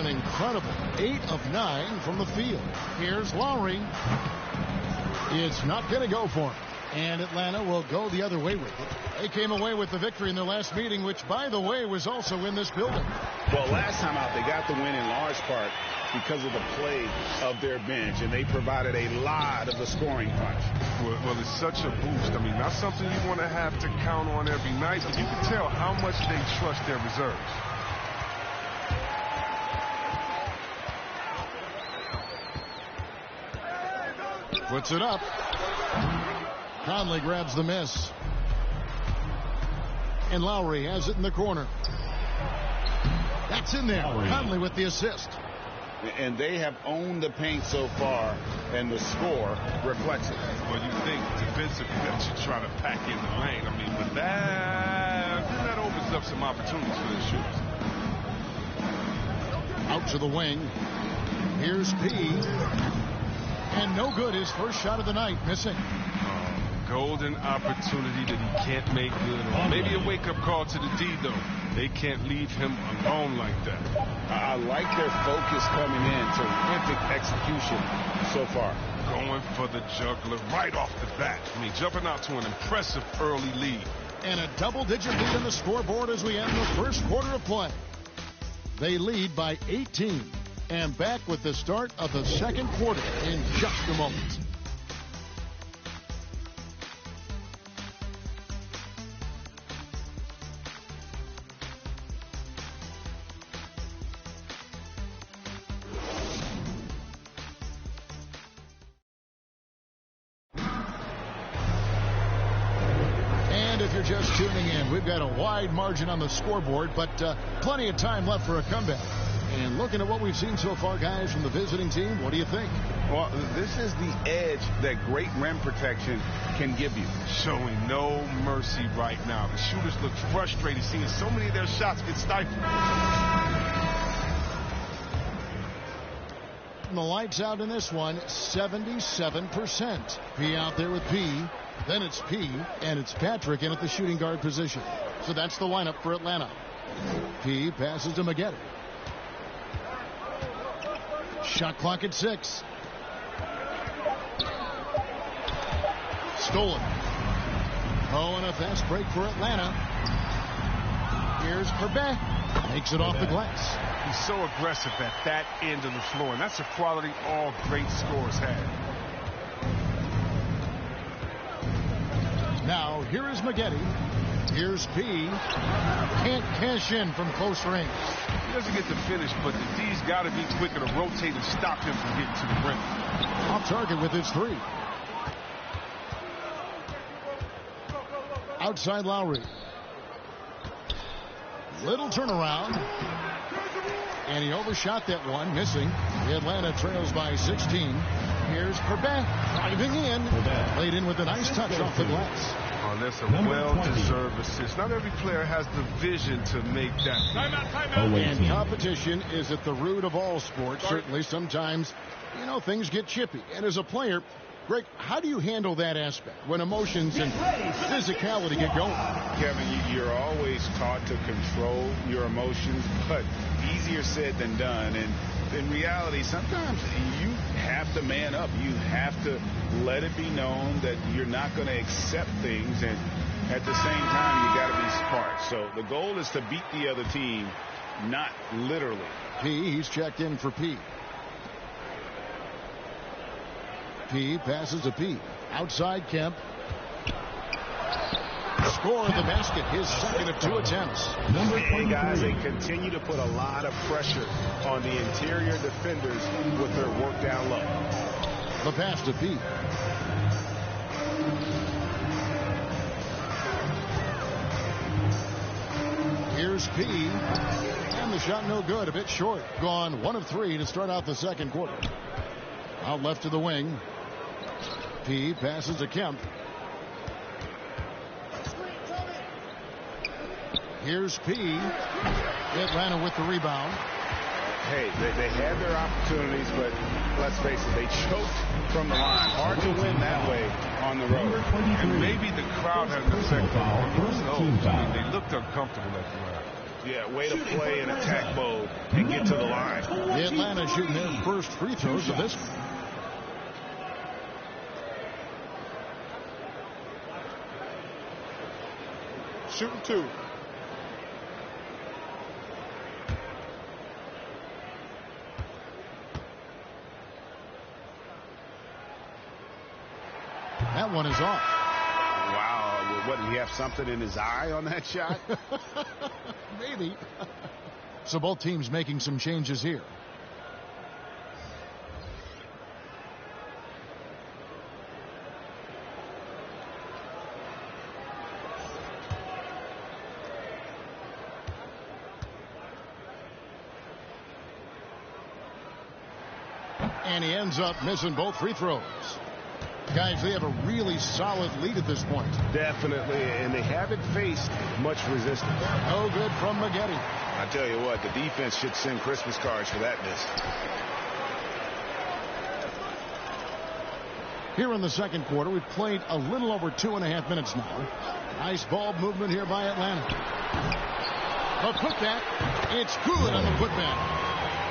an incredible 8 of 9 from the field. Here's Lowry. It's not going to go for him. And Atlanta will go the other way with it. They came away with the victory in their last meeting, which, by the way, was also in this building. Well, last time out, they got the win in large part because of the play of their bench, and they provided a lot of the scoring punch. Well, it's such a boost. I mean, not something you want to have to count on every night, but you can tell how much they trust their reserves. Puts it up. Conley grabs the miss. And Lowry has it in the corner. That's in there. Conley with the assist. And they have owned the paint so far, and the score reflects it. Well, you think defensively that you try to pack in the lane. I mean, but that opens up some opportunities for the shooters. Out to the wing. Here's P. And no good. His first shot of the night, missing. Golden opportunity that he can't make good on. Maybe a wake-up call to the D, though. They can't leave him alone like that. I like their focus coming in. Terrific execution so far. Going for the juggler right off the bat. I mean, jumping out to an impressive early lead. And a double-digit lead on the scoreboard as we end the first quarter of play. They lead by 18. And back with the start of the second quarter in just a moment. If you're just tuning in, we've got a wide margin on the scoreboard, but plenty of time left for a comeback. And looking at what we've seen so far, guys, from the visiting team, what do you think? Well, this is the edge that great rim protection can give you. Showing no mercy right now. The shooters look frustrated, seeing so many of their shots get stifled. And the lights out in this one, 77%. P out there with P. Then it's P, and it's Patrick in at the shooting guard position. So that's the lineup for Atlanta. P passes to Maggette. Shot clock at 6. Stolen. Oh, and a fast break for Atlanta. Here's Corbett. Makes it off the glass. He's so aggressive at that end of the floor, and that's a quality all great scorers have. Now, here is Maggette. Here's P. Can't cash in from close range. He doesn't get the finish, but the D's got to be quicker to rotate and stop him from getting to the rim. Off target with his 3. Outside Lowry. Little turnaround. And he overshot that one, missing. Atlanta trails by 16. Here's Corbett driving in. Laid in with a nice touch off the glass. Oh, that's a well-deserved assist. Not every player has the vision to make that. Timeout. And competition is at the root of all sports. Certainly sometimes, things get chippy. And as a player, Greg, how do you handle that aspect when emotions and physicality get going? Kevin, you're always taught to control your emotions, but easier said than done. And in reality, sometimes you have to man up. You have to let it be known that you're not going to accept things. And at the same time, you got to be smart. So the goal is to beat the other team, not literally. P, he's checked in for P. P passes to P. Outside Kemp. Score the basket. His second of 2 attempts. Hey guys, they continue to put a lot of pressure on the interior defenders with their work down low. The pass to P. Here's P. And the shot no good. A bit short. Gone 1 of 3 to start out the second quarter. Out left to the wing. P passes to Kemp. Here's P. Atlanta with the rebound. Hey, they had their opportunities, but let's face it, they choked from the line. Hard to win that way on the road. And maybe the crowd had an effect on those. I mean, they looked uncomfortable at the line. Yeah, way to play in attack mode and get to the line. Atlanta shooting their first free throws of this one. Shooting 2. That one is off. Wow. What, did he have something in his eye on that shot? Maybe. So both teams making some changes here. And he ends up missing both free throws. Guys, they have a really solid lead at this point. Definitely, and they haven't faced much resistance. No good from Maggette. I tell you what, the defense should send Christmas cards for that miss. Here in the second quarter, we've played a little over 2.5 minutes now. Nice ball movement here by Atlanta. A putback. It's good on the putback.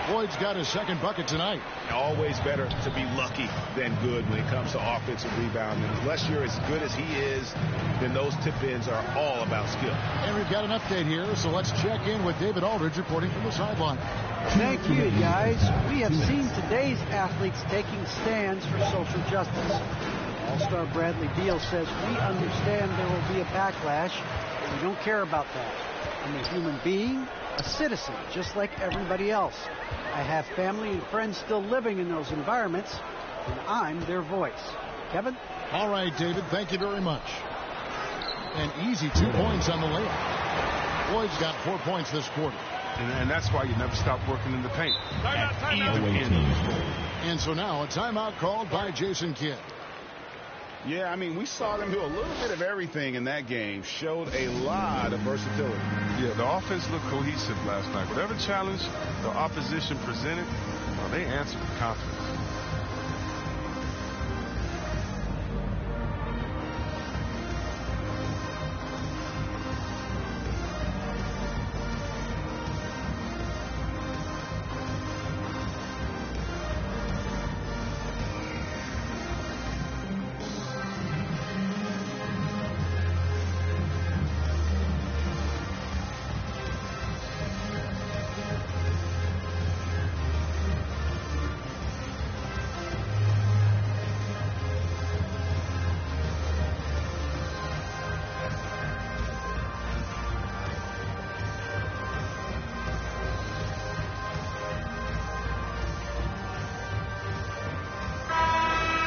Boyd's got his second bucket tonight. Always better to be lucky than good when it comes to offensive rebounding. Unless you're as good as he is, then those tip-ins are all about skill. And we've got an update here, so let's check in with David Aldridge reporting from the sideline. Thank you, guys. We have seen today's athletes taking stands for social justice. All-star Bradley Beal says, we understand there will be a backlash, but we don't care about that. I'm a human being, a citizen, just like everybody else. I have family and friends still living in those environments, and I'm their voice. Kevin? All right, David, thank you very much. An easy 2 points on the layup. Boyd's got 4 points this quarter. And that's why you never stop working in the paint. And so now a timeout called by Jason Kidd. Yeah, I mean, we saw them do a little bit of everything in that game. Showed a lot of versatility. Yeah, the offense looked cohesive last night. Whatever challenge the opposition presented, they answered with confidence.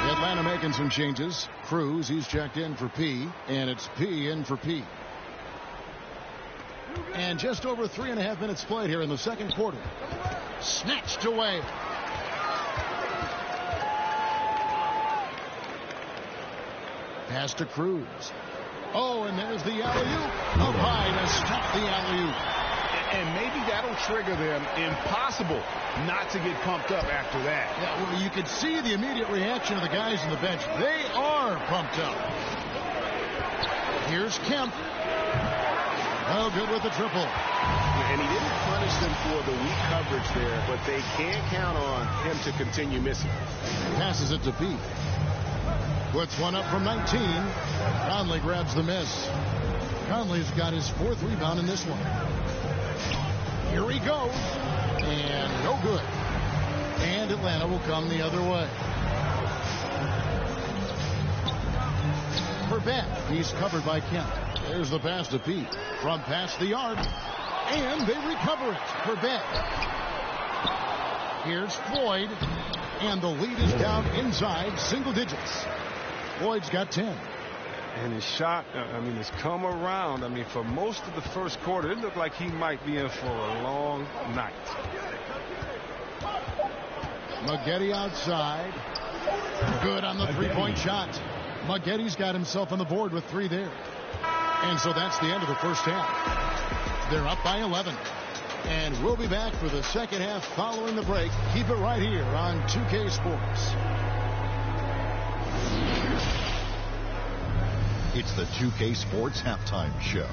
Atlanta making some changes. Cruz, he's checked in for P, and it's P in for P. And just over 3.5 minutes played here in the second quarter. Snatched away. Pass to Cruz. Oh, and there's the alley-oop. Up high to stop the alley-oop. And maybe that'll trigger them. Impossible not to get pumped up after that. Yeah, well, you could see the immediate reaction of the guys on the bench. They are pumped up. Here's Kemp. Oh, good with the triple. And he didn't punish them for the weak coverage there, but they can't count on him to continue missing. Passes it to Pete. Puts one up from 19. Conley grabs the miss. Conley's got his 4th rebound in this one. Here he goes. And no good. And Atlanta will come the other way. For Bet, he's covered by Kemp. There's the pass to Pete. From past the arc. And they recover it for Bet. Here's Floyd. And the lead is down inside single digits. Floyd's got 10. And his shot, has come around. For most of the first quarter, it looked like he might be in for a long night. Maggette outside. Good on the three-point shot. Maggette's got himself on the board with 3 there. And so that's the end of the first half. They're up by 11. And we'll be back for the second half following the break. Keep it right here on 2K Sports. It's the 2K Sports Halftime Show.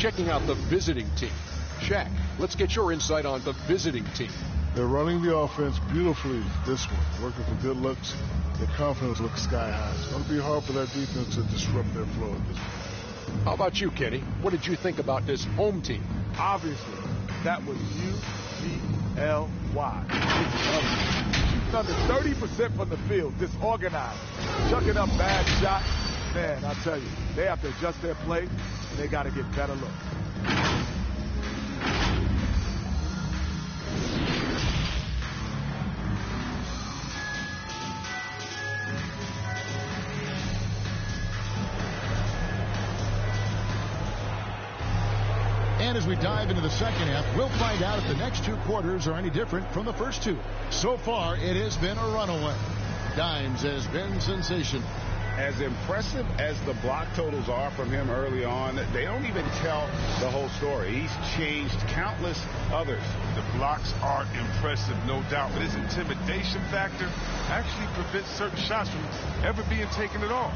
checking out the visiting team. Shaq, let's get your insight on the visiting team. They're running the offense beautifully this one, working for good looks. Their confidence looks sky high. It's going to be hard for that defense to disrupt their flow at this point. How about you, Kenny? What did you think about this home team? Obviously, that was U-G-L-Y. Shooting under 30% from the field, disorganized, chucking up bad shots. Man, I tell you, they have to adjust their play, and they got to get better looks. And as we dive into the second half, we'll find out if the next two quarters are any different from the first two. So far, it has been a runaway. Dimes has been sensational. As impressive as the block totals are from him early on, they don't even tell the whole story. He's changed countless others. The blocks are impressive, no doubt, but his intimidation factor actually prevents certain shots from ever being taken at all.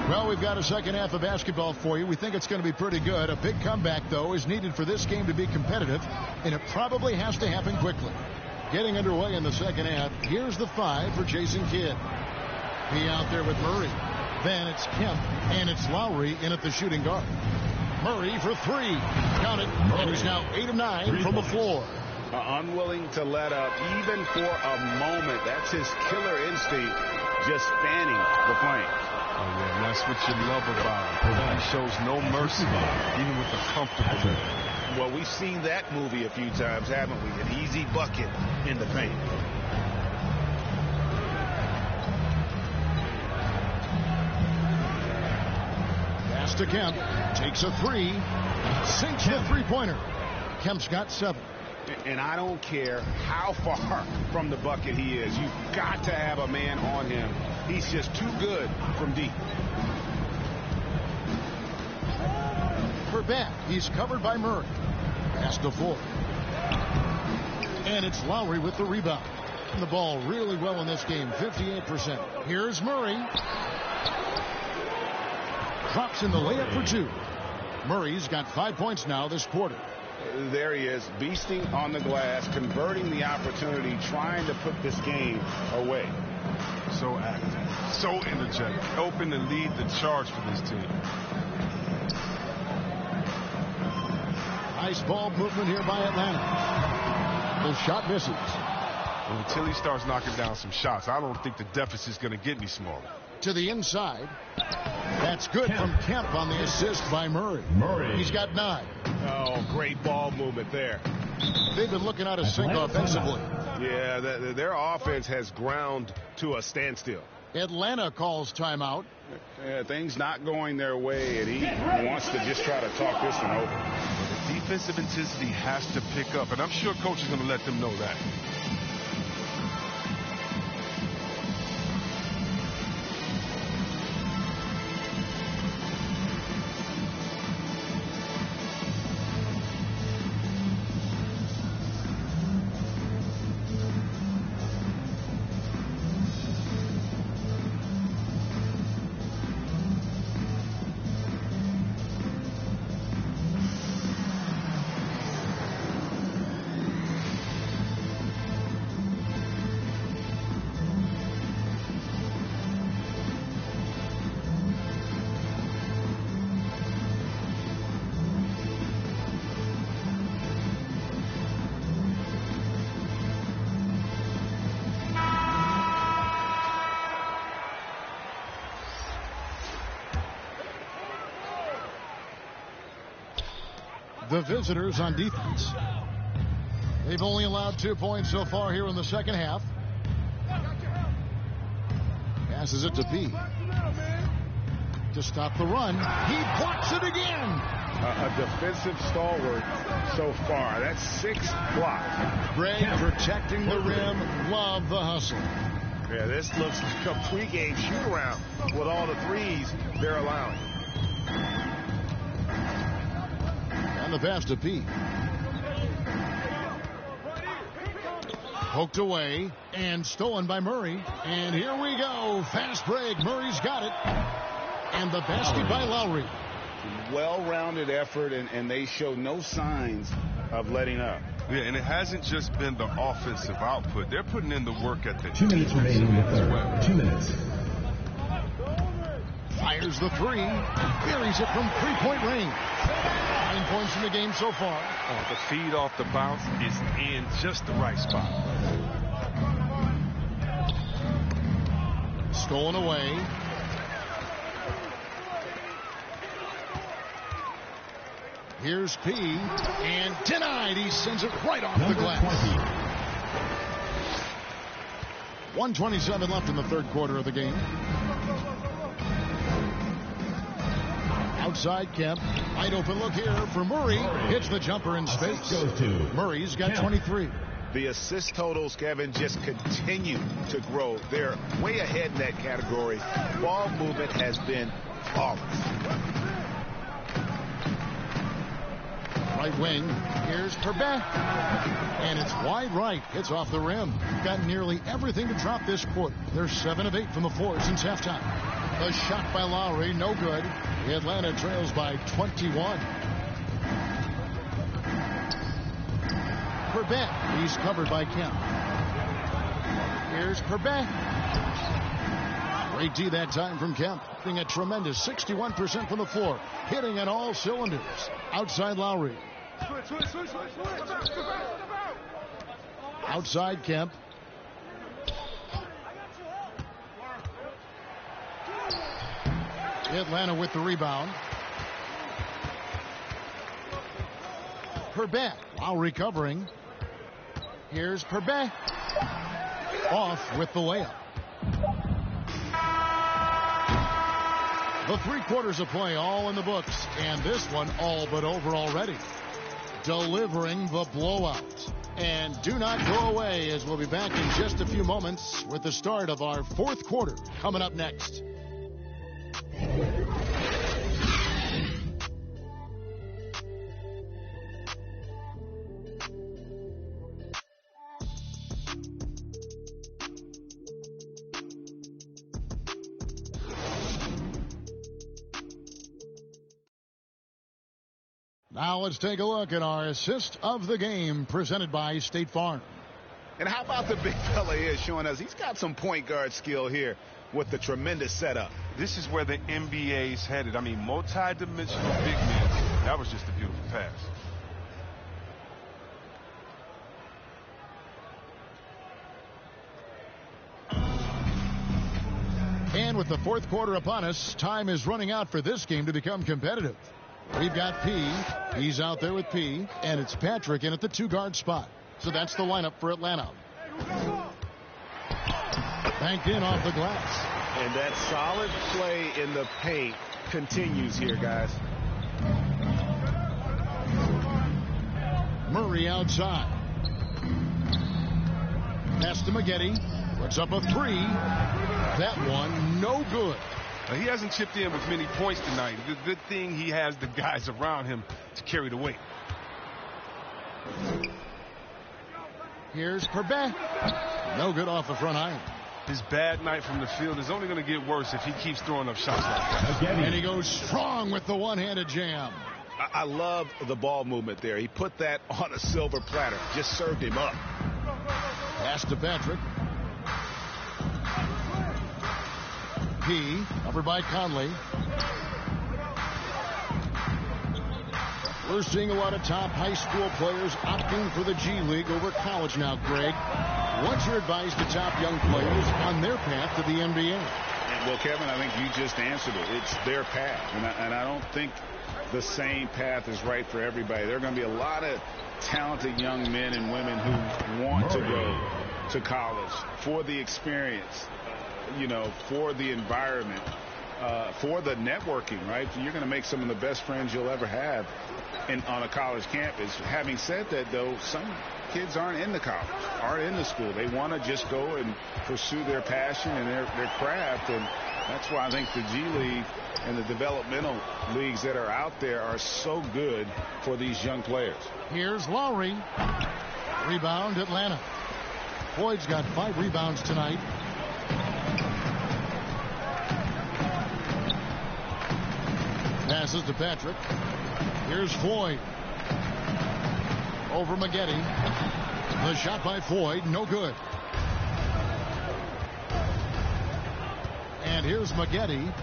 Well, we've got a second half of basketball for you. We think it's going to be pretty good. A big comeback, though, is needed for this game to be competitive, and it probably has to happen quickly. Getting underway in the second half, here's the 5 for Jason Kidd. He out there with Murray. Then it's Kemp, and it's Lowry in at the shooting guard. Murray for 3. Count it. And he's now 8 of 9 from the floor. Unwilling to let up even for a moment. That's his killer instinct, just fanning the flame. Oh, yeah, and that's what you love about him. He shows no mercy, even with a comfortable man. Well, we've seen that movie a few times, haven't we? An easy bucket in the paint. Pass to Kemp. Takes a 3. Sinks the three-pointer. Kemp's got 7. And I don't care how far from the bucket he is. You've got to have a man on him. He's just too good from deep. For back, he's covered by Murray. Pass to Ford. And it's Lowry with the rebound. And the ball really well in this game, 58%. Here's Murray. Drops in the layup for 2. Murray's got 5 points now this quarter. There he is, beasting on the glass, converting the opportunity, trying to put this game away. So active, so energetic, helping to lead the charge for this team. Nice ball movement here by Atlanta. The shot misses. And until he starts knocking down some shots, I don't think the deficit's going to get any smaller. To the inside. That's good from Kemp on the assist by Murray. He's got 9. Oh, great ball movement there. They've been looking out of sync offensively. Yeah, their offense has ground to a standstill. Atlanta calls timeout. Yeah, things not going their way, and he wants to just try to talk this one over. The defensive intensity has to pick up, and I'm sure coach is going to let them know that. The visitors on defense. They've only allowed 2 points so far here in the second half. Passes it to P. To stop the run. He blocks it again. A defensive stalwart so far. That's 6 blocks. Greg protecting the rim. Love the hustle. Yeah, this looks like a pregame shoot-around with all the threes they're allowing. And the pass to P. Poked away and stolen by Murray. And here we go. Fast break. Murray's got it. And the basket by Lowry. well-rounded effort, and they show no signs of letting up. Yeah, and it hasn't just been the offensive output. They're putting in the work at the 2 minutes remaining in the third. well. 2 minutes. Fires the three. Buries it from three-point range. 9 points in the game so far. The feed off the bounce is in just the right spot. Stolen away. Here's P. And denied. He sends it right off the glass. 1:27 left in the third quarter of the game. Outside Kemp. Wide open look here for Murray. Hits the jumper in space. Murray's got 23. The assist totals, Kevin, just continue to grow. They're way ahead in that category. Ball movement has been flawless. Right wing. Here's Corbett. And it's wide right. Hits off the rim. Got nearly everything to drop this quarter. They're 7 of 8 from the floor since halftime. The shot by Lowry, no good. Atlanta trails by 21. Corbett. He's covered by Kemp. Here's Corbett. Great D that time from Kemp. Hitting a tremendous 61% from the floor. Hitting on all cylinders. Outside Lowry. Outside Kemp. Atlanta with the rebound. Corbett. Lowry covering. Here's Corbett. Off with the layup. The 3 quarters of play all in the books, and this one all but over already. Delivering the blowout. And do not go away, as we'll be back in just a few moments with the start of our 4th quarter coming up next. Now let's take a look at our assist of the game presented by State Farm. And how about the big fella here showing us he's got some point guard skill here with the tremendous setup. This is where the NBA's headed. I mean, multi-dimensional big men. That was just a beautiful pass. And with the 4th quarter upon us, time is running out for this game to become competitive. We've got P. He's out there with P. And it's Patrick in at the 2-guard spot. So that's the lineup for Atlanta. Banked in off the glass. And that solid play in the paint continues here, guys. Murray outside. Pass to Maggette. Puts up a 3. That one no good. He hasn't chipped in with many points tonight. The good thing he has the guys around him to carry the weight. Here's Corbett. No good off the front iron. His bad night from the field is only going to get worse if he keeps throwing up shots like that. And he goes strong with the one-handed jam. I love the ball movement there. He put that on a silver platter. Just served him up. Pass to Patrick. P, covered by Conley. We're seeing a lot of top high school players opting for the G League over college now, Greg. What's your advice to top young players on their path to the NBA? Well, Kevin, I think you just answered it. It's their path. And I don't think the same path is right for everybody. There are going to be a lot of talented young men and women who want to go to college for the experience, for the environment, for the networking, right? You're going to make some of the best friends you'll ever have on a college campus. Having said that, though, some kids aren't in the college, aren't in the school. They want to just go and pursue their passion and their craft, and that's why I think the G League and the developmental leagues that are out there are so good for these young players. Here's Lowry. Rebound, Atlanta. Boyd's got 5 rebounds tonight. Passes to Patrick. Here's Floyd. Over Maggette. The shot by Floyd, no good. And here's Maggette.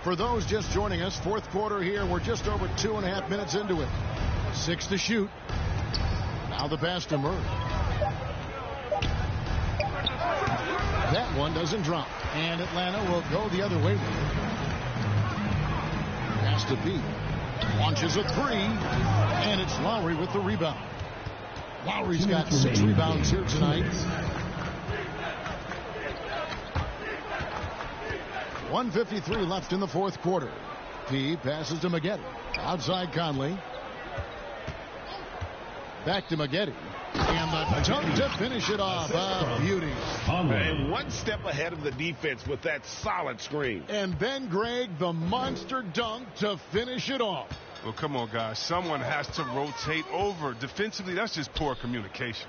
For those just joining us, fourth quarter here. We're just over 2.5 minutes into it. 6 to shoot. Now the pass to Murray. That one doesn't drop. And Atlanta will go the other way with it. Pass to B. Launches a three. And it's Lowry with the rebound. Lowry's got 6 rebounds here tonight. 1:53 left in the fourth quarter. P passes to Maggette. Outside Conley. Back to Maggette. And the dunk to finish it off. Beauty. And one step ahead of the defense with that solid screen. And Ben Gregg, the monster dunk to finish it off. Well, come on, guys. Someone has to rotate over. Defensively, that's just poor communication.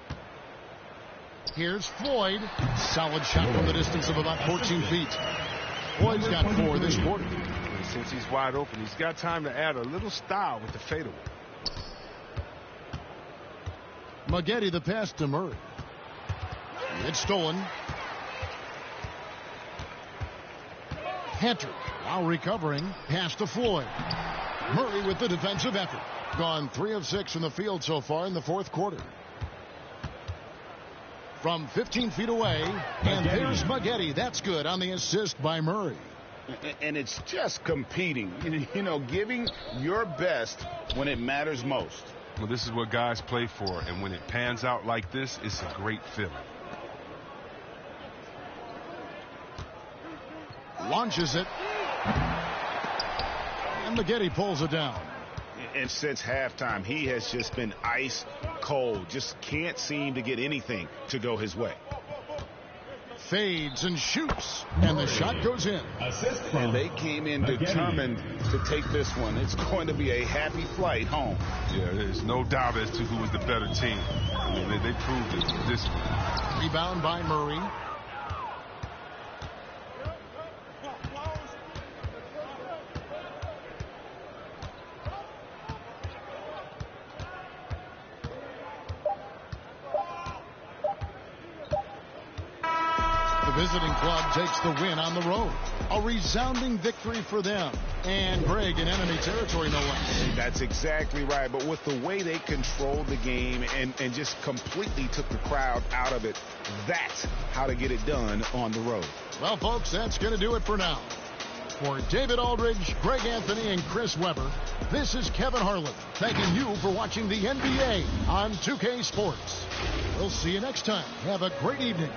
Here's Floyd. Solid shot from the distance of about 14 feet. Floyd's got 4 this quarter. And since he's wide open, he's got time to add a little style with the fadeaway. Maggette the pass to Murray. It's stolen. Hunter now recovering. Pass to Floyd. Murray with the defensive effort. Gone 3 of 6 from the field so far in the fourth quarter. From 15 feet away, and there's Maggette. That's good on the assist by Murray. And it's just competing, you know, giving your best when it matters most. Well, this is what guys play for, and when it pans out like this, it's a great feeling. Launches it. And Maggette pulls it down. And since halftime, he has just been ice cold. Just can't seem to get anything to go his way. Fades and shoots. And the shot goes in. And they came in determined to take this one. It's going to be a happy flight home. Yeah, there's no doubt as to who was the better team. I mean, they proved it this one. Rebound by Murray. The visiting club takes the win on the road. A resounding victory for them. And Greg in enemy territory, no less. That's exactly right. But with the way they controlled the game and just completely took the crowd out of it, that's how to get it done on the road. Well, folks, that's going to do it for now. For David Aldridge, Greg Anthony, and Chris Webber, this is Kevin Harlan thanking you for watching the NBA on 2K Sports. We'll see you next time. Have a great evening.